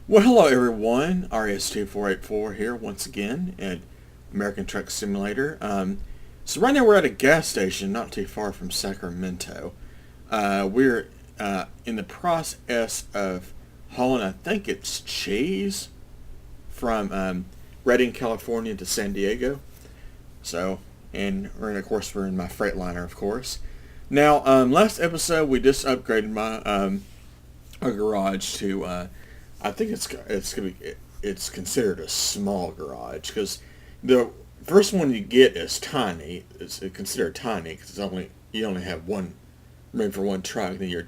Well, hello everyone. RS2484 here once again at American Truck Simulator. So right now we're at a gas station not too far from Sacramento. We're in the process of hauling, I think it's cheese, from Redding, California to San Diego. So, and of course we're in my Freightliner, of course. Now, last episode we just upgraded my a garage to. I think it's considered a small garage because the first one you get is tiny. It's considered tiny because you only have one room for one truck. Then your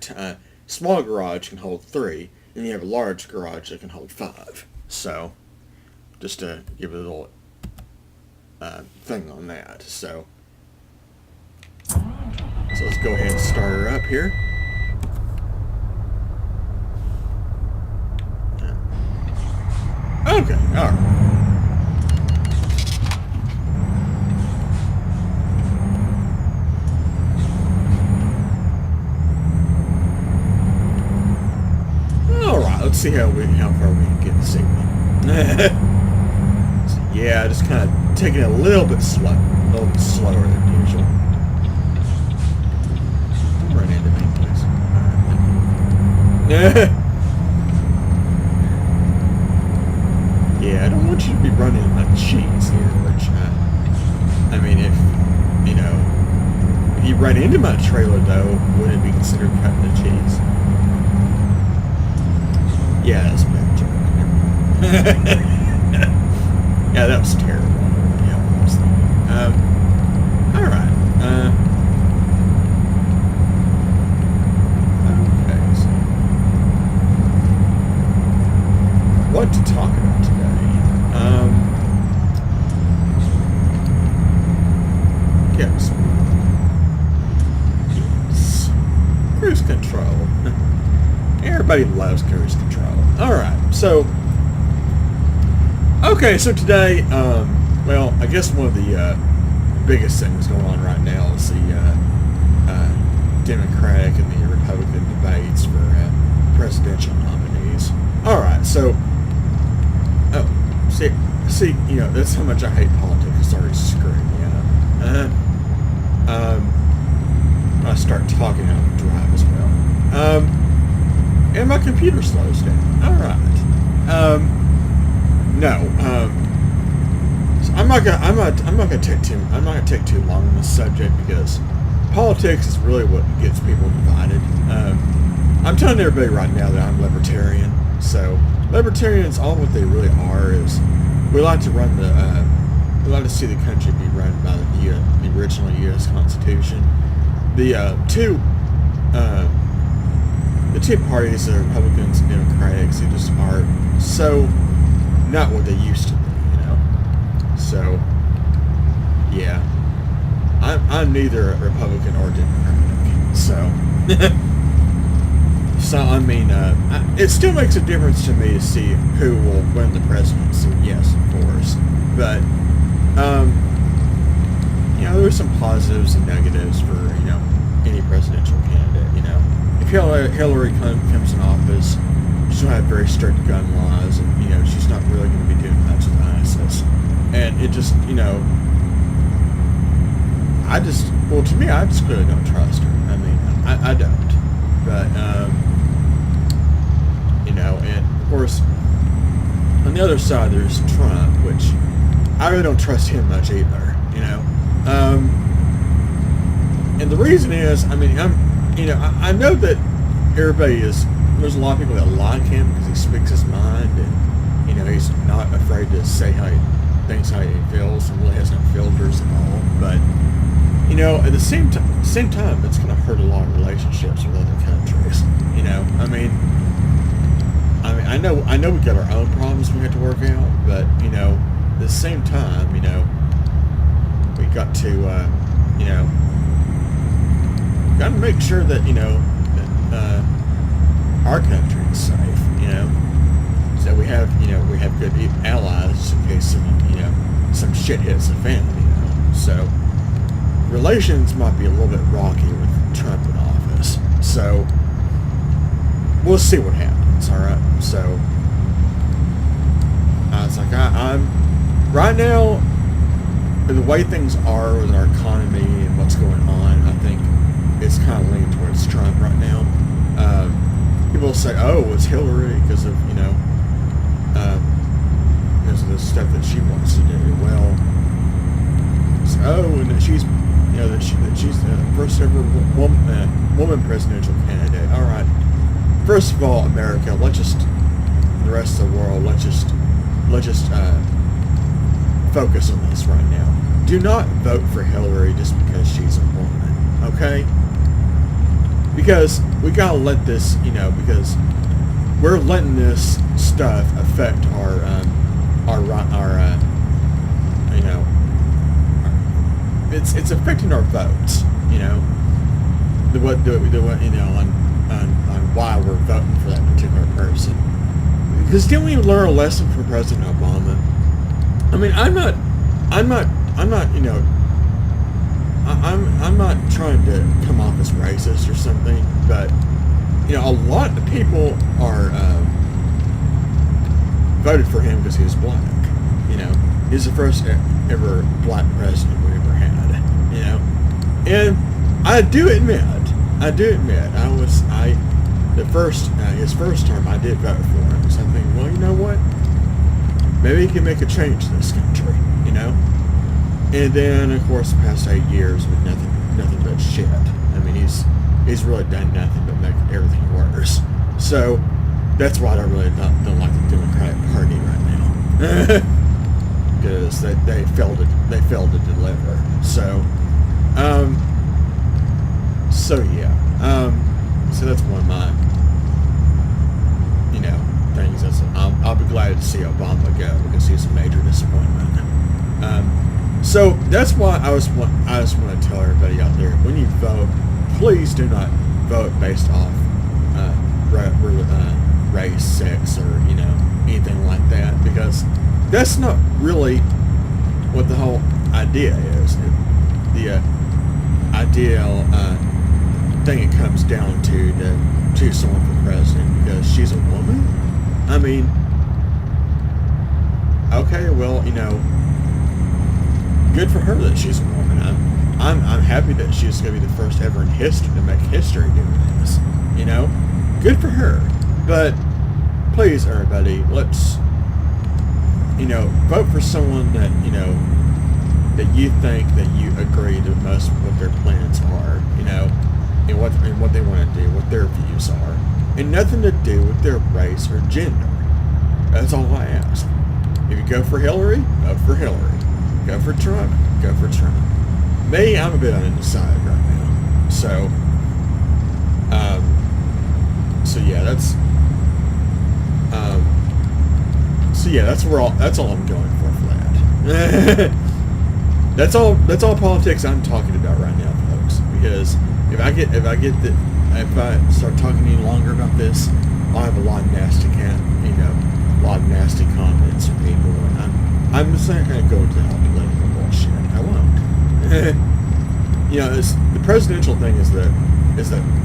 small garage can hold 3, and you have a large garage that can hold 5. So just to give it a little thing on that. So let's go ahead and start her up here. Okay, alright. Alright, let's see how far we can get this evening. So, yeah, just kind of taking it a little bit slower than usual. Don't run into me, please. Yeah, I don't want you to be running my cheese here, which, I mean, if you run into my trailer, though, would it be considered cutting the cheese? Yeah, that's a bad joke. Yeah, that was terrible. Yeah, what I was thinking. Alright, okay, so what to talk about today? Yes. Yes. Cruise control. Everybody loves cruise control. Alright, so today, well, I guess one of the biggest things going on right now is the Democratic and the Republican debates for presidential nominees. Alright, so see, that's how much I hate politics. It's already screwing me up. I start talking out of drive as well. And my computer slows down. Alright. So I'm not gonna take too long on this subject because politics is really what gets people divided. I'm telling everybody right now that I'm libertarian. So libertarians, all what they really are is we like to see the country be run by the original U.S. Constitution. The two parties, the Republicans and Democrats, they just are so not what they used to be, So, yeah, I'm neither a Republican or Democratic. So I mean, it still makes a difference to me to see who will win the presidency. Yes, of course, but there's some positives and negatives for any presidential candidate. If Hillary comes in office, she'll have very strict gun laws, and she's not really going to be doing much with ISIS, and it just to me, I just really don't trust her. I mean, I don't, but and of course, on the other side, there's Trump, which I really don't trust him much either, and the reason is, I mean, I know that there's a lot of people that like him because he speaks his mind, and, he's not afraid to say how he thinks, how he feels, and really has no filters at all, but, at the same time, it's going to hurt a lot of relationships with other countries, I know we got our own problems we have to work out, but at the same time, we got to got to make sure that that our country is safe, so we have good allies in case some shit hits the fan, So relations might be a little bit rocky with Trump in office. So we'll see what happens. All right. So It's like I'm right now. The way things are with our economy and what's going on, I think it's kind of leaning towards Trump right now. People say, "Oh, it's Hillary because of because of the stuff that she wants to do." Well, and that she's that she's the first ever woman presidential candidate. All right. First of all, America, the rest of the world, let's just focus on this right now. Do not vote for Hillary just because she's a woman, okay? Because we gotta let this, because we're letting this stuff affect it's affecting our votes, on why we're voting for that particular person. Because didn't we learn a lesson from President Obama? I mean, I'm not trying to come off as racist or something, but a lot of people are voted for him because he was black. He's the first ever black president we ever had. And I do admit, his first term I did vote for him. So I'm thinking, well, you know what? Maybe he can make a change in this country, And then, of course, the past 8 years with nothing but shit. I mean, he's really done nothing but make everything worse. So that's why I really don't like the Democratic Party right now, because they failed to deliver. So so that's one of my things. I'll be glad to see Obama go because he's a major disappointment. So that's why I just want to tell everybody out there, when you vote, please do not vote based off race, sex, or anything like that, because that's not really what the whole idea is. The ideal thing it comes down to choose someone for president because she's a woman. I mean, okay, well, good for her that she's a woman. I'm happy that she's going to be the first ever in history to make history doing this. Good for her. But please, everybody, let's vote for someone that that you think that you agree the most with what their plans are. And what they want to do, what their views are, and nothing to do with their race or gender. That's all I ask. If you go for Hillary, vote for Hillary. Go for Trump, go for Trump. Me, I'm a bit undecided right now. So yeah, that's all I'm going for that. That's all politics I'm talking about right now, folks. Because if I start talking any longer about this, I'll have a lot of nasty comments from people, and I'm just not going to go into all political bullshit. I won't. The presidential thing is the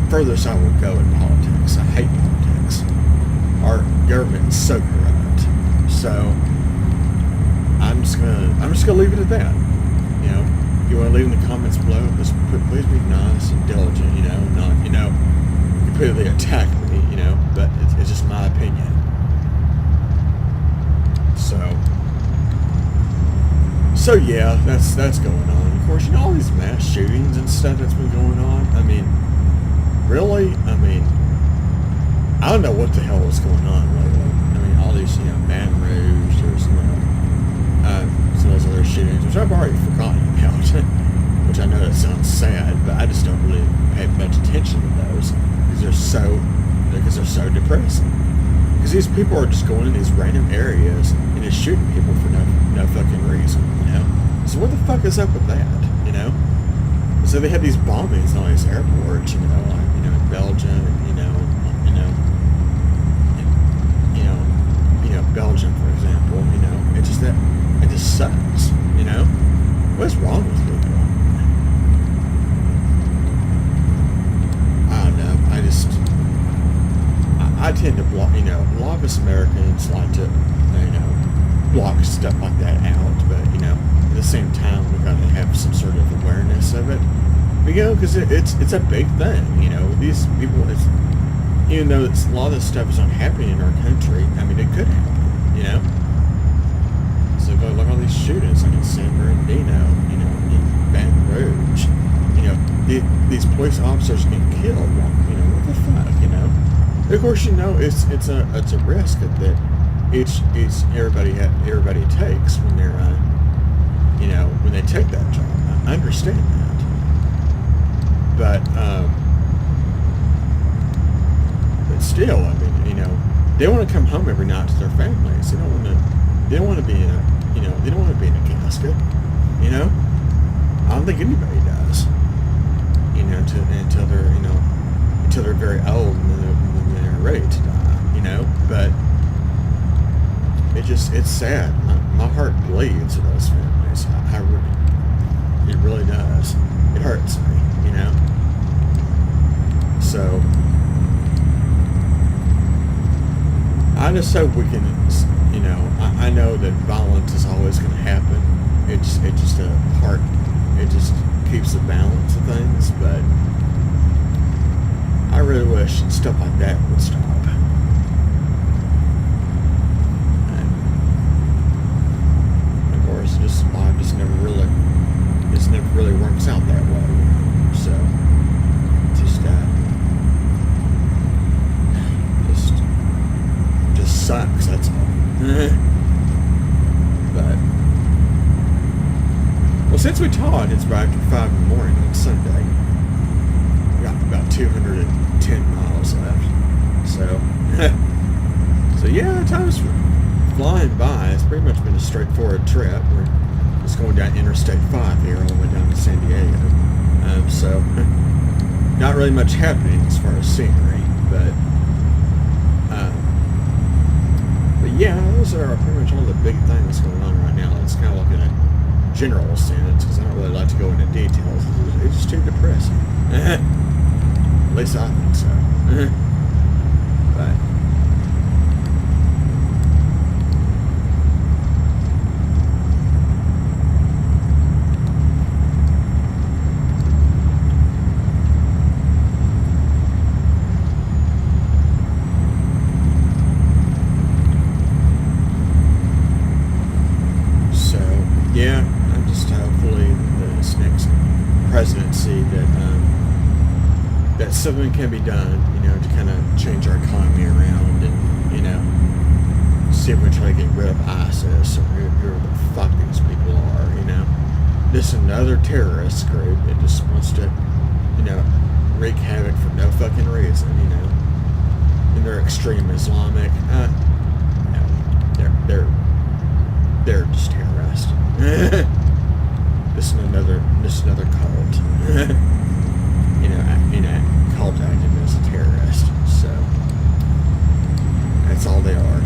furthest I will go in politics. I hate politics. Our government is so corrupt. So I'm just gonna leave it at that. If you want to leave in the comments below, just please be nice and diligent. Not completely attack me. But it's just my opinion. So yeah, that's going on. Of course, all these mass shootings and stuff that's been going on. I mean, really? I mean, I don't know what the hell is going on lately. I mean, all these, Baton Rouge, there's, some of those other shootings, which I've already forgotten about, which I know that sounds sad, but I just don't really pay much attention to those because they're so depressing. Because these people are just going in these random areas and just shooting people for no fucking reason, So what the fuck is up with that, So they have these bombings in all these airports, in Belgium, Belgium, for example, it just sucks, What's wrong with people? I don't know. I tend to block, a lot of us Americans like to, block stuff like that out, but at the same time, we got to have some sort of awareness of it, because it's a big thing. These people, even though a lot of this stuff is not happening in our country, I mean, it could happen. So look at all these shootings, like in San Bernardino, in Baton Rouge. These police officers get killed. What the fuck, Of course, it's a risk that everybody takes when they're when they take that job. I understand that, but still, I mean, they want to come home every night to their families. They don't want to be in a they don't want to be in a casket. I don't think anybody does. Until they're very old and then they're ready to die. But it's sad. My heart bleeds for those families. It really does. It hurts me. So I just hope we can. I know that violence is always going to happen. It just keeps the balance of things, but I really wish stuff like that would stop. And of course, life just never really works out that way. So just sucks. That's all. But since we taught, it's back at 5 in the morning on Sunday. We got about 210 miles left. So yeah, time's flying by. It's pretty much been a straightforward trip. We're just going down Interstate 5 here, all the way down to San Diego. So not really much happening as far as scenery, but yeah, those are pretty much all the big things going on right now. It's kind of like in a general sense, because I don't really like to go into details. It's just too depressing. At least I think so. But yeah, I'm just hopefully this next presidency that something can be done, to kind of change our economy around and, see if we try to get rid of ISIS or whoever the fuck these people are, This another terrorist group that just wants to, wreak havoc for no fucking reason, And they're extreme Islamic. No, they're just terrorists. This is another cult. Cult acting as a terrorist. So that's all they are.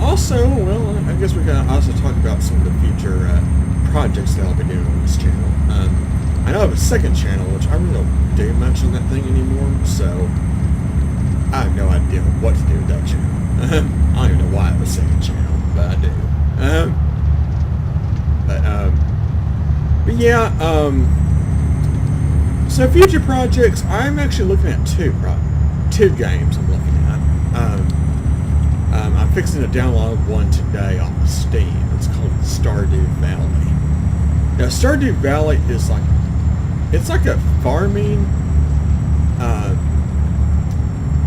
Also, well, I guess we can also talk about some of the future projects that I'll be doing on this channel. I know I have a second channel, which I really don't do much on that thing anymore, so I have no idea what to do with that channel. I don't even know why I have a second channel, but I do. But yeah, so future projects, I'm actually looking at two games I'm looking at. I'm fixing to download one today off of Steam. It's called Stardew Valley. Now, Stardew Valley is it's like a farming, I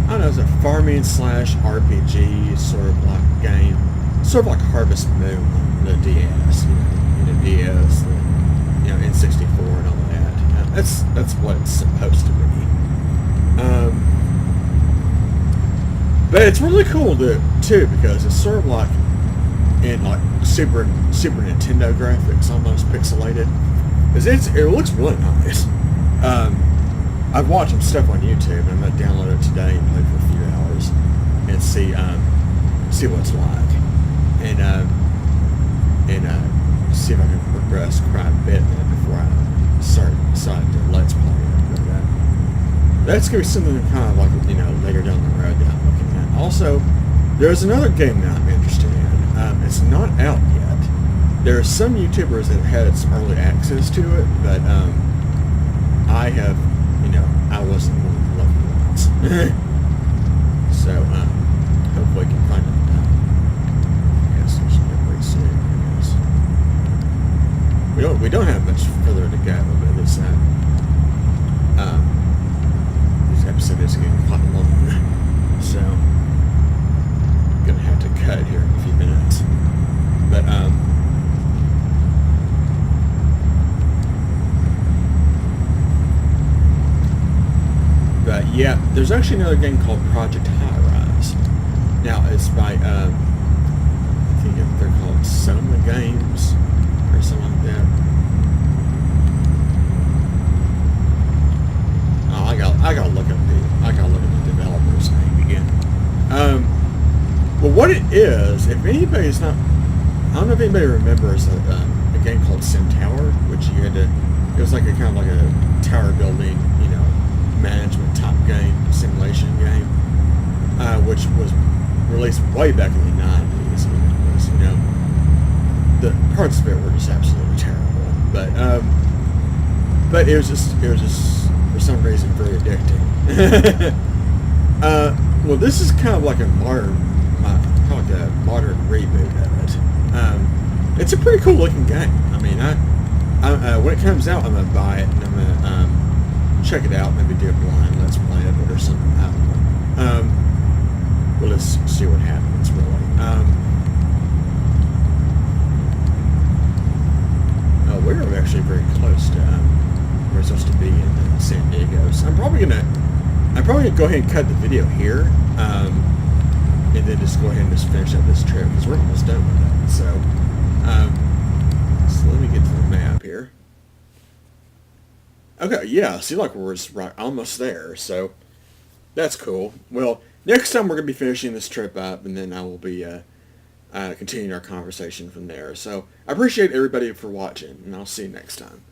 don't know, it's a farming / RPG sort of like game. Sort of like Harvest Moon on the DS, the DS, the, N64 and all that. That's what it's supposed to be. But it's really cool too, because it's sort of like in Super Nintendo graphics, almost pixelated. It looks really nice. I've watched some stuff on YouTube, and I'm gonna download it today and play for a few hours. and see what's like, and see if I can progress quite a bit before I start deciding to let's play it. But that's gonna be something kind of like later down the road that I'm looking at. Also, there's another game that I'm interested in. It's not out yet. There are some YouTubers that have had some early access to it, but I have, I wasn't one of the lucky ones. So hopefully I can find it. Yes, there's pretty soon. Yes. We don't have much further to go, but it's this episode is getting quite long, so I'm gonna have to cut here in a few minutes. But yeah, there's actually another game called Project High Rise. Now it's by I think they're called Soma Games or something like that. Oh, I gotta look up the developer's name again. Well, what it is, if anybody's not, I don't know if anybody remembers a game called Sim Tower, which you had to, it was like a kind of like a tower building, management type game, simulation game, which was released way back in the 90s. It was, the parts of it were just absolutely terrible, but it was just for some reason very addicting. Well, this is kind of like a modern reboot of it. It's a pretty cool looking game. I mean, I when it comes out, I'm gonna buy it and I'm gonna check it out. Maybe do a blind let's play it or something. I don't know. Well, let's see what happens. Really. We're actually very close to where we're supposed to be in San Diego. So I'm probably gonna go ahead and cut the video here. And then just go ahead and just finish up this trip because we're almost done with it. So let me get to the map here. Okay, yeah, see, like we're right almost there. So that's cool. Well, next time we're gonna be finishing this trip up, and then I will be continuing our conversation from there. So I appreciate everybody for watching, and I'll see you next time.